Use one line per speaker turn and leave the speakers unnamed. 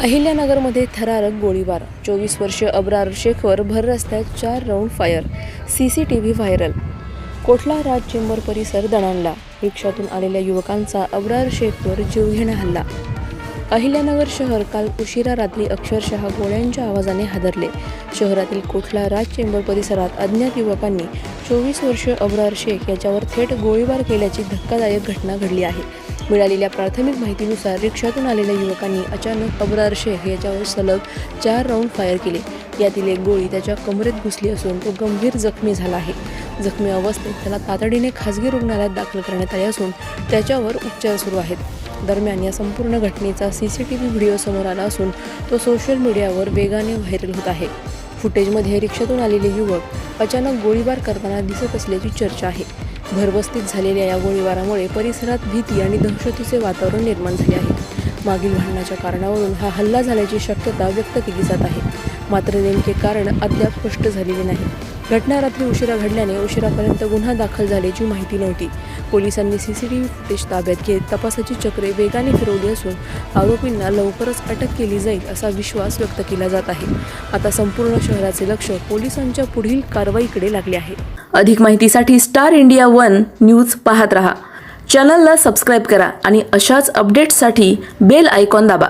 अहिल्यानगरमध्ये थरारक गोळीबार, 24 वर्षीय अब्रार शेखवर भर रस्त्यात 4 round fire, CCTV viral. Kothla राज चेंबर परिसर दणाणला, रिक्षातून आलेल्या युवकांचा अब्रार शेखवर जीवघेणा हल्ला. अहिल्यानगर शहर काल उशिरा रात्री अक्षरशः गोळ्यांच्या आवाजाने हादरले. शहरातील कोठला राज चेंबर परिसरात अज्ञात युवकांनी 24 वर्षीय अब्रार शेख याच्यावर थेट गोळीबार केल्याची धक्कादायक घटना घडली आहे. मिळालेल्या प्राथमिक माहितीनुसार रिक्षातून आलेल्या युवकांनी अचानक अब्रार शेख याच्यावर सलग 4 राऊंड फायर केले. यातील एक गोळी त्याच्या कमरेत घुसली असून तो गंभीर जखमी झाला आहे. जखमी अवस्थेत त्याला तातडीने खासगी रुग्णालयात दाखल करण्यात आले असून त्याच्यावर उपचार सुरू आहेत. दरम्यान या संपूर्ण घटनेचा CCTV व्हिडिओ समोर आला असून तो सोशल मीडियावर वेगाने व्हायरल होत आहे. फुटेजमध्ये रिक्षातून आलेले युवक अचानक गोळीबार करताना दिसत असल्याची चर्चा आहे. भरवस्तीत झालेल्या या गोळीबारामुळे परिसरात भीती आणि दहशतीचे वातावरण निर्माण झाले आहे. मागील भांडणाच्या कारणावरून हा हल्ला झाल्याची शक्यता व्यक्त केली जात आहे. मात्र नेमके कारण अद्याप स्पष्ट झालेले नाही. घटना रात्री उशिरा घडल्याने उशिरापर्यंत गुन्हा दाखल झाल्याची माहिती नव्हती. पोलिसांनी CCTV फुटेज ताब्यात घेत तपासाची चक्रे वेगाने फिरवली असून आरोपींना लवकरच अटक केली जाईल असा विश्वास व्यक्त केला जात आहे. आता संपूर्ण शहराचे लक्ष पोलिसांच्या पुढील कारवाईकडे लागले आहे. अधिक माहितीसाठी स्टार इंडिया 1 न्यूज पाहत रहा. चॅनलला सबस्क्राईब करा आणि अशाच अपडेट्ससाठी बेल आयकॉन दाबा.